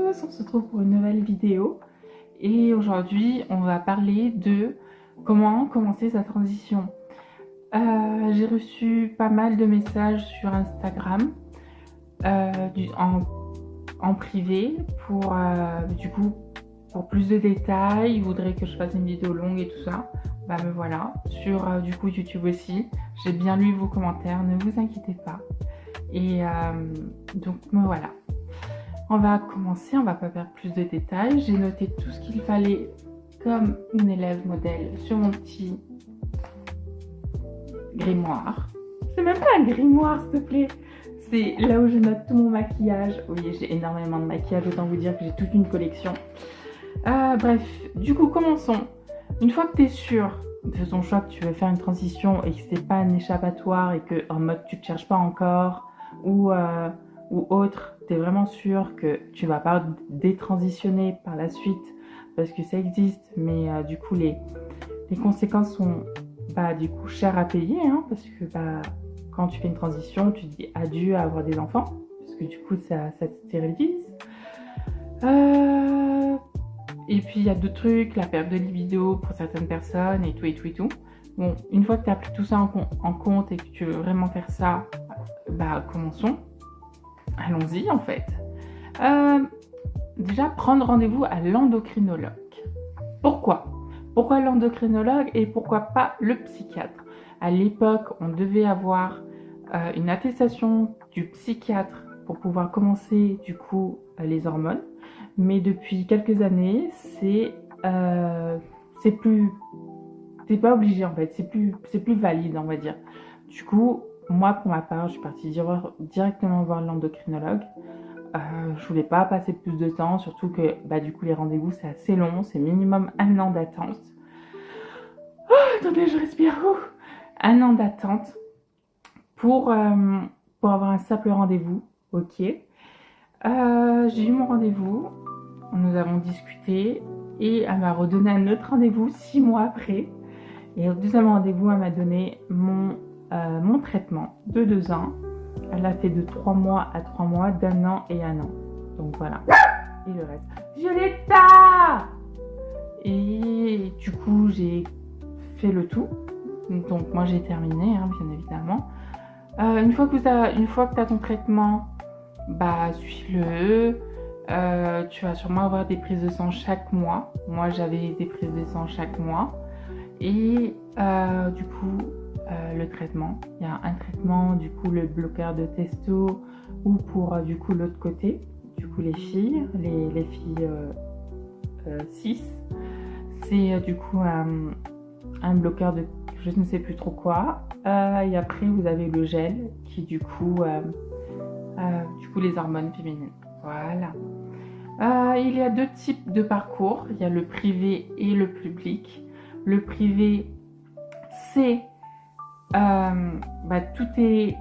tous, on se retrouve pour une nouvelle vidéo et aujourd'hui on va parler de comment commencer sa transition. J'ai reçu pas mal de messages sur Instagram en privé pour pour plus de détails. Ils voudraient que je fasse une vidéo longue et tout ça. Bah me voilà, sur YouTube aussi. J'ai bien lu vos commentaires, ne vous inquiétez pas. Et donc me voilà. On va commencer, on va pas perdre plus de détails. J'ai noté tout ce qu'il fallait comme une élève modèle sur mon petit grimoire. C'est même pas un grimoire, s'il te plaît. C'est là où je note tout mon maquillage. Oui, j'ai énormément de maquillage, autant vous dire que j'ai toute une collection. Bref, du coup, commençons. Une fois que tu es sûr de ton choix, que tu veux faire une transition et que c'est pas un échappatoire et que en mode tu te cherches pas encore ou autre, tu es vraiment sûr que tu vas pas détransitionner par la suite parce que ça existe, mais du coup les conséquences sont du coup chères à payer, hein, parce que quand tu fais une transition, tu te dis adieu à avoir des enfants parce que du coup ça te stérilise. Et puis il y a d'autres trucs, la perte de libido pour certaines personnes et tout. Bon, une fois que tu as pris tout ça en compte et que tu veux vraiment faire ça, commençons. Allons-y en fait. Déjà, prendre rendez-vous à l'endocrinologue. Pourquoi l'endocrinologue et pourquoi pas le psychiatre? À l'époque, on devait avoir une attestation du psychiatre pour pouvoir commencer du coup les hormones. Mais depuis quelques années, c'est pas obligé en fait, c'est plus valide on va dire. Du coup, moi pour ma part, je suis partie directement voir l'endocrinologue. Je voulais pas passer plus de temps, surtout que du coup les rendez-vous c'est assez long, c'est minimum 1 an d'attente. Oh, attendez, je respire. 1 an d'attente pour avoir un simple rendez-vous, ok. J'ai eu mon rendez-vous, nous avons discuté et elle m'a redonné un autre rendez-vous 6 mois après. Et au deuxième rendez-vous, elle m'a donné mon traitement de 2 ans. Elle a fait de 3 mois à 3 mois, d'1 an et 1 an. Donc voilà. Et le reste. Violetta! Et du coup, j'ai fait le tout. Donc moi, j'ai terminé, hein, bien évidemment. Une fois que tu as ton traitement, suis-le. Tu vas sûrement avoir des prises de sang chaque mois. Moi, j'avais des prises de sang chaque mois. Et du coup, le traitement, il y a un traitement, du coup, le bloqueur de testo, ou pour du coup l'autre côté, du coup les filles 6, c'est du coup un bloqueur de je ne sais plus trop quoi. Et après, vous avez le gel qui du coup les hormones féminines. Voilà. Il y a 2 types de parcours. Il y a le privé et le public. Le privé, c'est tout est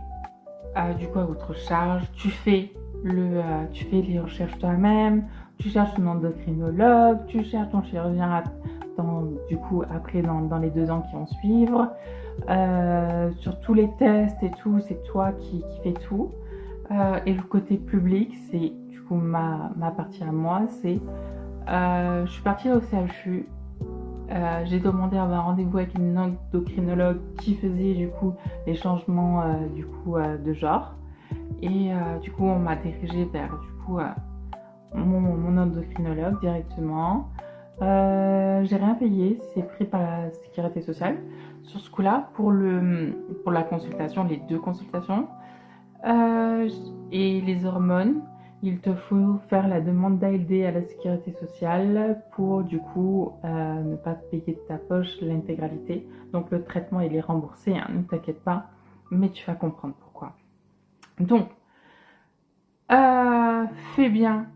du coup à votre charge. Tu fais les recherches toi-même. Tu cherches ton endocrinologue. Tu cherches ton chirurgien après dans les 2 ans qui vont suivre. Sur tous les tests et tout, c'est toi qui fais tout. Et le côté public, c'est du coup ma partie à moi, c'est je suis partie au CHU, j'ai demandé à avoir un rendez-vous avec une endocrinologue qui faisait du coup les changements de genre, et du coup on m'a dirigée vers du coup mon endocrinologue directement. J'ai rien payé, c'est pris par la sécurité sociale sur ce coup-là pour la consultation, les 2 consultations. Et les hormones, il te faut faire la demande d'ALD à la sécurité sociale pour du coup ne pas payer de ta poche l'intégralité. Donc le traitement il est remboursé, hein, ne t'inquiète pas, mais tu vas comprendre pourquoi. Donc fais bien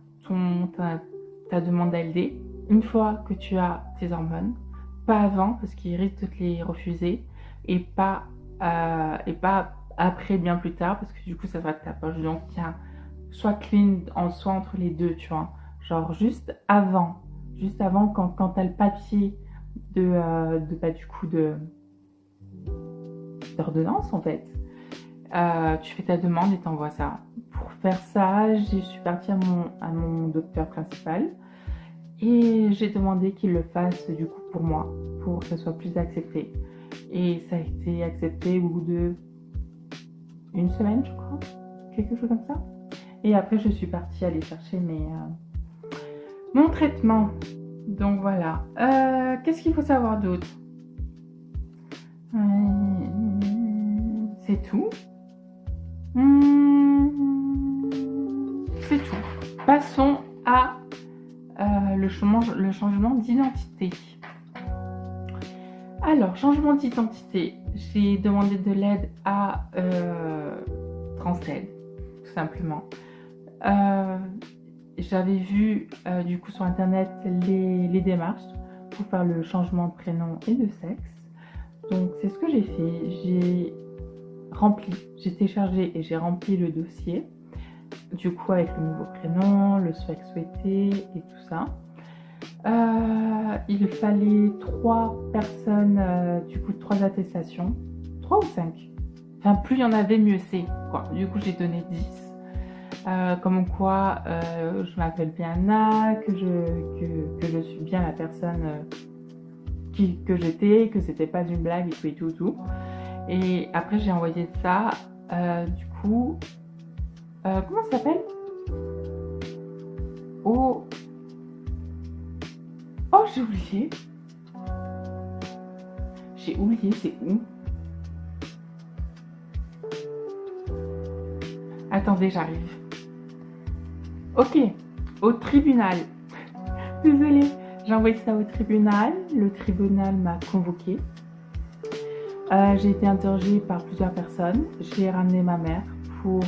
ta demande d'ALD une fois que tu as tes hormones, pas avant parce qu'ils risquent de te les refuser, et pas après, bien plus tard, parce que du coup ça va de ta poche. Donc tiens, soit clean, soit entre les deux, tu vois, genre juste avant quand t'as le papier d'ordonnance en fait, Tu fais ta demande et t'envoies ça. Pour faire ça, je suis partie à mon docteur principal et j'ai demandé qu'il le fasse du coup pour moi, pour que ça soit plus accepté. Et ça a été accepté au bout de une semaine, je crois, quelque chose comme ça. Et après, je suis partie aller chercher mon traitement. Donc voilà. Qu'est-ce qu'il faut savoir d'autre? C'est tout. C'est tout. Passons à le changement d'identité. Alors, changement d'identité. J'ai demandé de l'aide à Transaide, tout simplement. J'avais vu du coup sur internet les démarches pour faire le changement de prénom et de sexe. Donc c'est ce que j'ai fait. J'ai téléchargé et j'ai rempli le dossier. Du coup avec le nouveau prénom, le sexe souhaité et tout ça. Il fallait 3 personnes, du coup 3 attestations. 3 ou 5. Enfin plus il y en avait mieux c'est quoi. Du coup j'ai donné 10. Comme quoi je m'appelle bien Anna, que je suis bien la personne que j'étais, que c'était pas une blague et tout. Et après j'ai envoyé ça, du coup, comment ça s'appelle? Oh, j'ai oublié. C'est où? Attendez, j'arrive. Ok, au tribunal. Désolée, j'ai envoyé ça au tribunal. Le tribunal m'a convoquée. J'ai été interrogée par plusieurs personnes. J'ai ramené ma mère pour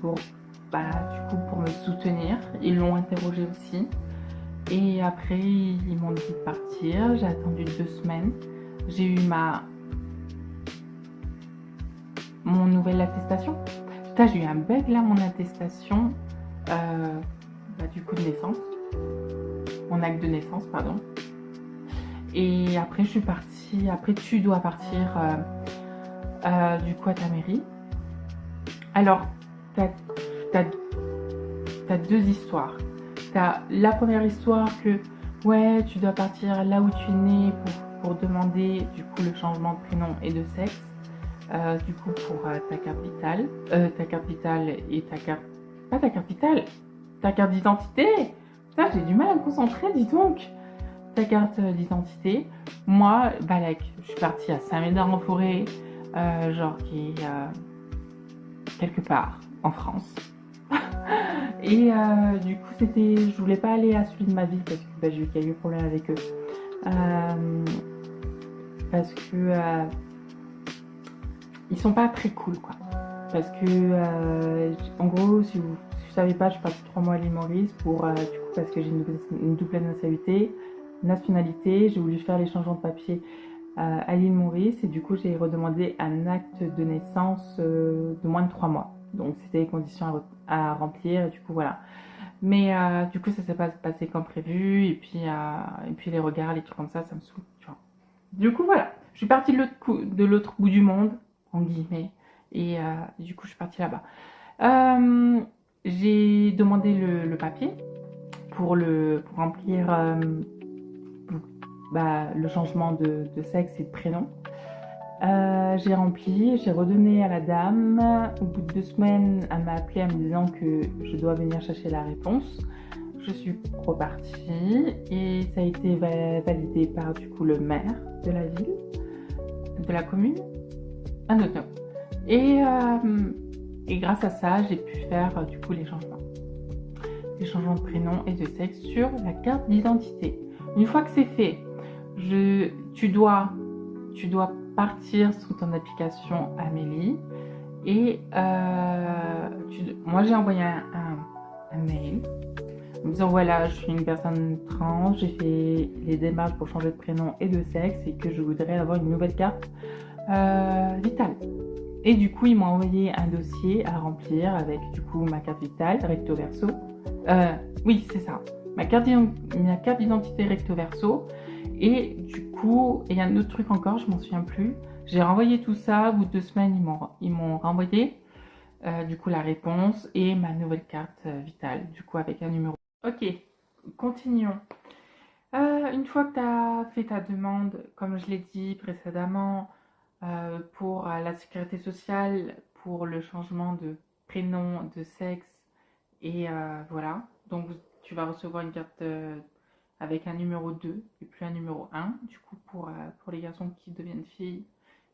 me soutenir. Ils l'ont interrogée aussi. Et après, ils m'ont dit de partir. J'ai attendu 2 semaines. J'ai eu mon nouvelle attestation. Putain, j'ai eu un bug là, mon attestation. Du coup de naissance, mon acte de naissance pardon, et après je suis partie, après tu dois partir du coup à ta mairie. Alors t'as 2 histoires. T'as la première histoire que ouais tu dois partir là où tu es né pour demander du coup le changement de prénom et de sexe, du coup pour ta carte vitale et ta carte d'identité. Putain, j'ai du mal à me concentrer, dis donc. Ta carte d'identité. Moi, Balek, je suis partie à Saint-Médard-en-Forêt, genre qui est quelque part en France. Et du coup, je voulais pas aller à celui de ma ville parce que j'ai eu quelques problèmes avec eux. Parce que ils sont pas très cool, quoi. Parce que, en gros, si vous savez pas, je suis partie 3 mois à l'île Maurice du coup, parce que j'ai une double nationalité. J'ai voulu faire les changements de papier à l'île Maurice et du coup, j'ai redemandé un acte de naissance de moins de 3 mois. Donc, c'était les conditions à remplir et du coup, voilà. Mais du coup, ça s'est pas passé comme prévu et puis les regards, les trucs comme ça me saoule, tu vois. Du coup, voilà. Je suis partie de l'autre bout du monde, en guillemets. Et du coup, je suis partie là-bas. J'ai demandé le papier pour remplir le changement de sexe et de prénom. J'ai rempli, j'ai redonné à la dame. Au bout de 2 semaines, elle m'a appelé en me disant que je dois venir chercher la réponse. Je suis repartie et ça a été validé par du coup le maire de la ville, de la commune. Non. Et grâce à ça, j'ai pu faire du coup les changements de prénom et de sexe sur la carte d'identité. Une fois que c'est fait, tu dois partir sur ton application Amélie et moi j'ai envoyé un mail en me disant voilà, je suis une personne trans, j'ai fait les démarches pour changer de prénom et de sexe et que je voudrais avoir une nouvelle carte vitale. Et du coup, ils m'ont envoyé un dossier à remplir avec du coup ma carte vitale recto verso. Oui, c'est ça. Ma carte d'identité recto verso. Et du coup, il y a un autre truc encore, je m'en souviens plus. J'ai renvoyé tout ça, au bout de 2 semaines, ils m'ont renvoyé du coup la réponse et ma nouvelle carte vitale, du coup avec un numéro. Ok, continuons. Une fois que tu as fait ta demande, comme je l'ai dit précédemment, pour la sécurité sociale, pour le changement de prénom, de sexe, et voilà. Donc tu vas recevoir une carte avec un numéro 2 et plus un numéro 1, du coup pour les garçons qui deviennent filles,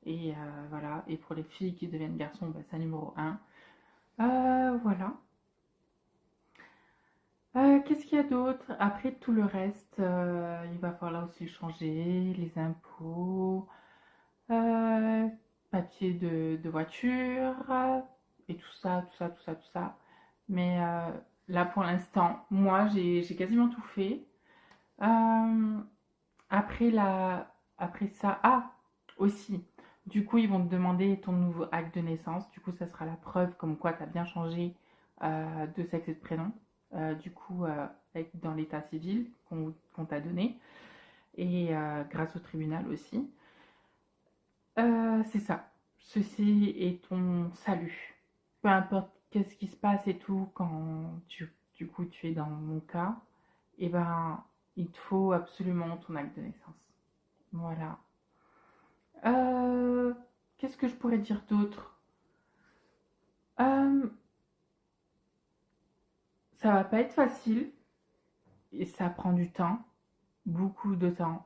et voilà. Et pour les filles qui deviennent garçons, bah, c'est un numéro 1. Voilà. Qu'est-ce qu'il y a d'autre? Après tout le reste, il va falloir aussi changer les impôts, euh, papier de voiture, et tout ça, tout ça, tout ça, tout ça. Mais là, pour l'instant, moi, j'ai quasiment tout fait. Euh, après, après ça, aussi, du coup, ils vont te demander ton nouveau acte de naissance. Du coup, ça sera la preuve comme quoi tu as bien changé de sexe et de prénom. Du coup, dans l'état civil qu'on t'a donné. Et grâce au tribunal aussi. C'est ça. Ceci est ton salut. Peu importe qu'est-ce qui se passe et tout quand du coup tu es dans mon cas, et ben il te faut absolument ton acte de naissance. Voilà. Euh, Qu'est-ce que je pourrais dire d'autre? Euh, Ça va pas être facile et ça prend du temps, beaucoup de temps.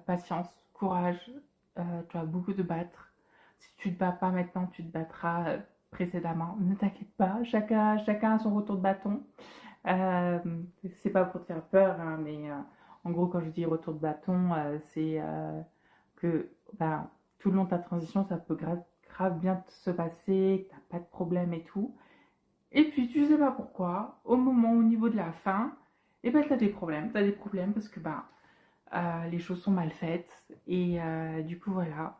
Patience, courage, tu as beaucoup de battre. Si tu te bats pas maintenant, tu te battras précédemment. Ne t'inquiète pas, chacun a son retour de bâton. Euh, c'est pas pour te faire peur, hein, mais en gros, quand je dis retour de bâton, c'est que ben, tout le long de ta transition, ça peut grave bien se passer, que t'as pas de problème et tout. Et puis, tu sais pas pourquoi, au niveau de la fin, et ben, t'as des problèmes. T'as des problèmes parce que ben, les choses sont mal faites. Et du coup, voilà.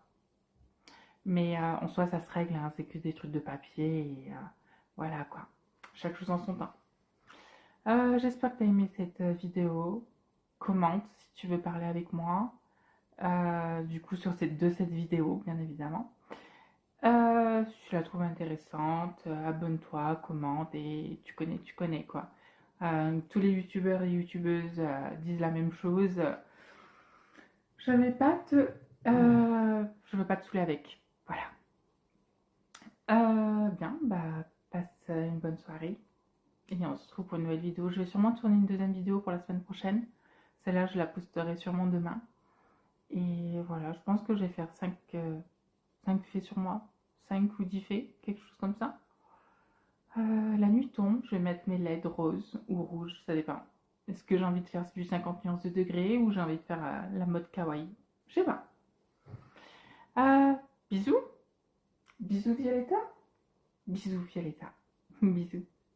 Mais en soi, ça se règle, hein, c'est que des trucs de papier. Et voilà quoi. Chaque chose en son temps. J'espère que tu as aimé cette vidéo. Commente si tu veux parler avec moi. Du coup, sur cette vidéo, bien évidemment. Si tu la trouves intéressante, abonne-toi, commente et tu connais quoi. Tous les youtubeurs et youtubeuses disent la même chose. Je vais pas te, je veux pas te saouler avec. Voilà. Bien, bah passe une bonne soirée et on se retrouve pour une nouvelle vidéo. Je vais sûrement tourner une deuxième vidéo pour la semaine prochaine. Celle-là, je la posterai sûrement demain. Et voilà, je pense que je vais faire 5 faits sur moi, 5 ou 10 faits, quelque chose comme ça. La nuit tombe, je vais mettre mes LED roses ou rouges, ça dépend. Est-ce que j'ai envie de faire du 50 nuances de degrés ou j'ai envie de faire la mode kawaii? Je sais pas. Euh, Bisous, bisous Violetta, bisous Violetta, bisous.